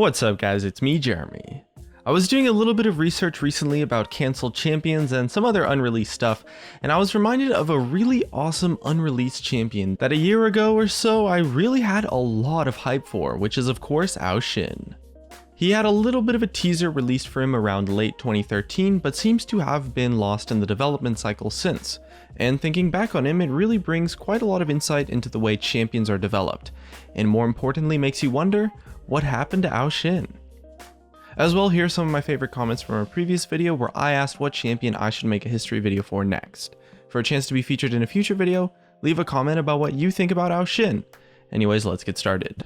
What's up guys, it's me Jeremy. I was doing a little bit of research recently about cancelled champions and some other unreleased stuff, and I was reminded of a really awesome unreleased champion that a year ago or so I really had a lot of hype for, which is of course Shin. He had a little bit of a teaser released for him around late 2013, but seems to have been lost in the development cycle since. And thinking back on him, it really brings quite a lot of insight into the way champions are developed, and more importantly makes you wonder, what happened to Shin? As well, here's some of my favorite comments from a previous video where I asked what champion I should make a history video for next. For a chance to be featured in a future video, leave a comment about what you think about Shin. Anyways, let's get started.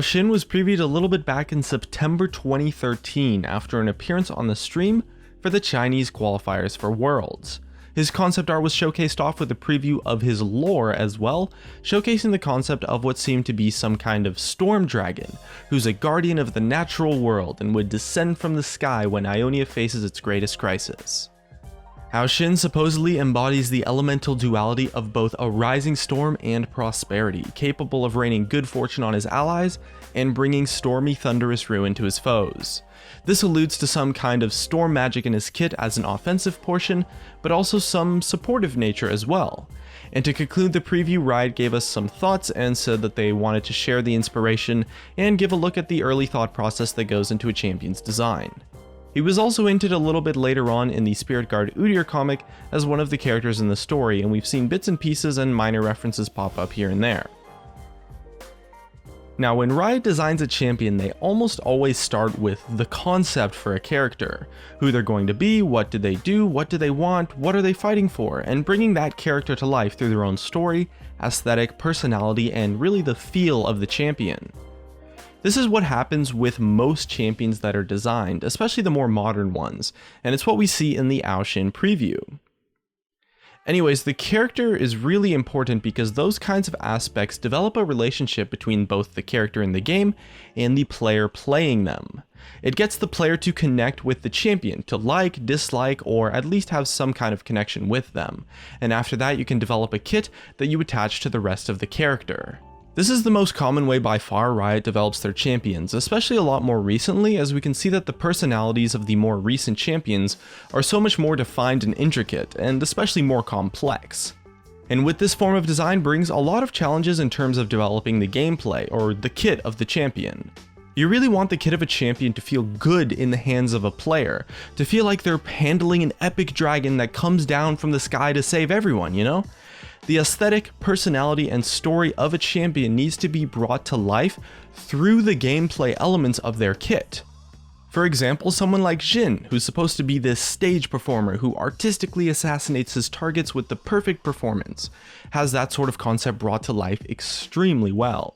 Shin was previewed a little bit back in September 2013 after an appearance on the stream for the Chinese qualifiers for Worlds. His concept art was showcased off with a preview of his lore as well, showcasing the concept of what seemed to be some kind of storm dragon, who's a guardian of the natural world and would descend from the sky when Ionia faces its greatest crisis. Shin supposedly embodies the elemental duality of both a rising storm and prosperity, capable of raining good fortune on his allies and bringing stormy thunderous ruin to his foes. This alludes to some kind of storm magic in his kit as an offensive portion, but also some supportive nature as well. And to conclude the preview, Riot gave us some thoughts and said that they wanted to share the inspiration and give a look at the early thought process that goes into a champion's design. He was also hinted a little bit later on in the Spirit Guard Udyr comic as one of the characters in the story, and we've seen bits and pieces and minor references pop up here and there. Now, when Riot designs a champion, they almost always start with the concept for a character. Who they're going to be, what do they do, what do they want, what are they fighting for, and bringing that character to life through their own story, aesthetic, personality, and really the feel of the champion. This is what happens with most champions that are designed, especially the more modern ones, and it's what we see in the Shin preview. Anyways, the character is really important because those kinds of aspects develop a relationship between both the character in the game and the player playing them. It gets the player to connect with the champion, to like, dislike, or at least have some kind of connection with them, and after that you can develop a kit that you attach to the rest of the character. This is the most common way by far Riot develops their champions, especially a lot more recently, as we can see that the personalities of the more recent champions are so much more defined and intricate, and especially more complex. And with this form of design brings a lot of challenges in terms of developing the gameplay, or the kit of the champion. You really want the kit of a champion to feel good in the hands of a player, to feel like they're handling an epic dragon that comes down from the sky to save everyone, you know? The aesthetic, personality, and story of a champion needs to be brought to life through the gameplay elements of their kit. For example, someone like Shin, who's supposed to be this stage performer who artistically assassinates his targets with the perfect performance, has that sort of concept brought to life extremely well.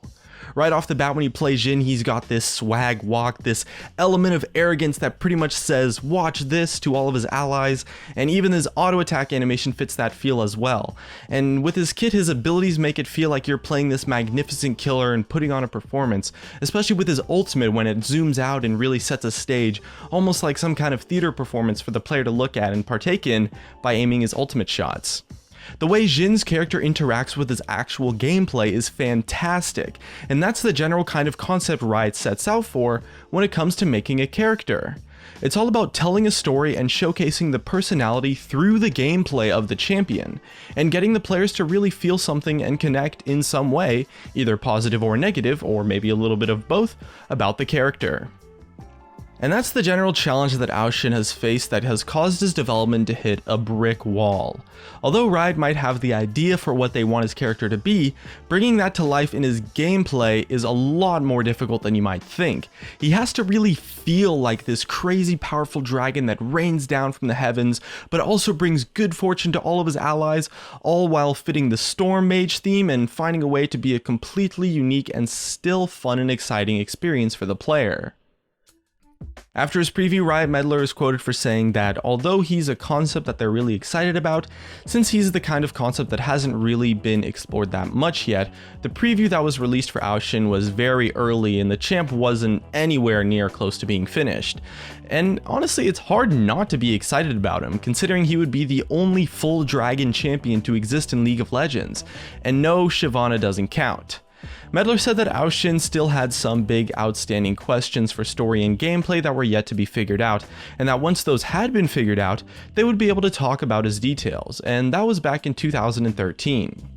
Right off the bat when you play Shin, he's got this swag walk, this element of arrogance that pretty much says, watch this, to all of his allies, and even his auto attack animation fits that feel as well. And with his kit, his abilities make it feel like you're playing this magnificent killer and putting on a performance, especially with his ultimate when it zooms out and really sets a stage, almost like some kind of theater performance for the player to look at and partake in by aiming his ultimate shots. The way Shin's character interacts with his actual gameplay is fantastic, and that's the general kind of concept Riot sets out for when it comes to making a character. It's all about telling a story and showcasing the personality through the gameplay of the champion, and getting the players to really feel something and connect in some way, either positive or negative, or maybe a little bit of both, about the character. And that's the general challenge that Shin has faced that has caused his development to hit a brick wall. Although Riot might have the idea for what they want his character to be, bringing that to life in his gameplay is a lot more difficult than you might think. He has to really feel like this crazy powerful dragon that rains down from the heavens, but also brings good fortune to all of his allies, all while fitting the Storm Mage theme and finding a way to be a completely unique and still fun and exciting experience for the player. After his preview, Riot Meddler is quoted for saying that although he's a concept that they're really excited about, since he's the kind of concept that hasn't really been explored that much yet, the preview that was released for Shin was very early and the champ wasn't anywhere near close to being finished. And honestly, it's hard not to be excited about him, considering he would be the only full dragon champion to exist in League of Legends, and no, Shyvana doesn't count. Meddler said that Shin still had some big outstanding questions for story and gameplay that were yet to be figured out, and that once those had been figured out, they would be able to talk about his details, and that was back in 2013.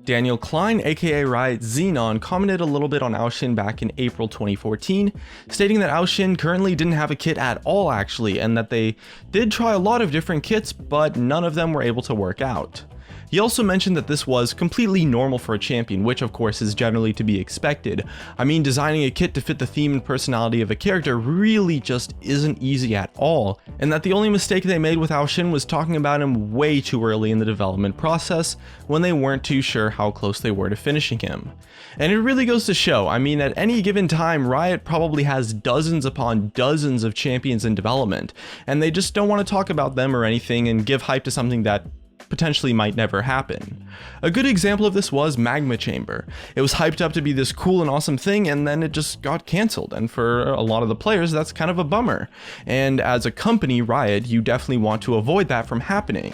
Daniel Klein, aka Riot Xenon, commented a little bit on Shin back in April 2014, stating that Shin currently didn't have a kit at all actually, and that they did try a lot of different kits, but none of them were able to work out. He also mentioned that this was completely normal for a champion, which of course is generally to be expected. I mean, designing a kit to fit the theme and personality of a character really just isn't easy at all, and that the only mistake they made with Shin was talking about him way too early in the development process, when they weren't too sure how close they were to finishing him. And it really goes to show, I mean, at any given time, Riot probably has dozens upon dozens of champions in development, and they just don't want to talk about them or anything and give hype to something that potentially might never happen. A good example of this was Magma Chamber. It was hyped up to be this cool and awesome thing, and then it just got cancelled, and for a lot of the players that's kind of a bummer. And as a company, Riot, you definitely want to avoid that from happening.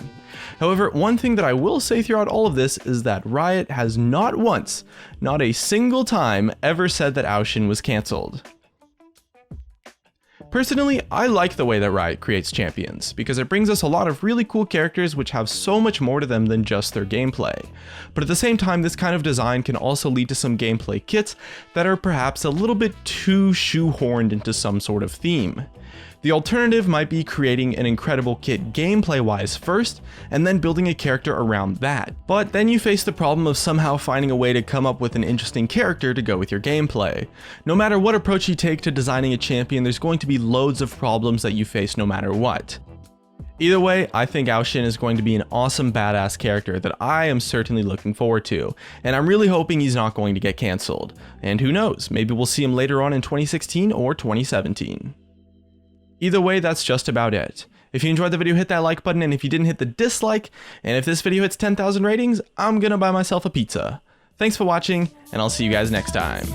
However, one thing that I will say throughout all of this is that Riot has not once, not a single time, ever said that Shin was cancelled. Personally, I like the way that Riot creates champions, because it brings us a lot of really cool characters which have so much more to them than just their gameplay. But at the same time, this kind of design can also lead to some gameplay kits that are perhaps a little bit too shoehorned into some sort of theme. The alternative might be creating an incredible kit gameplay-wise first, and then building a character around that. But then you face the problem of somehow finding a way to come up with an interesting character to go with your gameplay. No matter what approach you take to designing a champion, there's going to be loads of problems that you face no matter what. Either way, I think Shin is going to be an awesome badass character that I am certainly looking forward to, and I'm really hoping he's not going to get cancelled. And who knows, maybe we'll see him later on in 2016 or 2017. Either way, that's just about it. If you enjoyed the video, hit that like button, and if you didn't, hit the dislike, and if this video hits 10,000 ratings, I'm gonna buy myself a pizza. Thanks for watching, and I'll see you guys next time.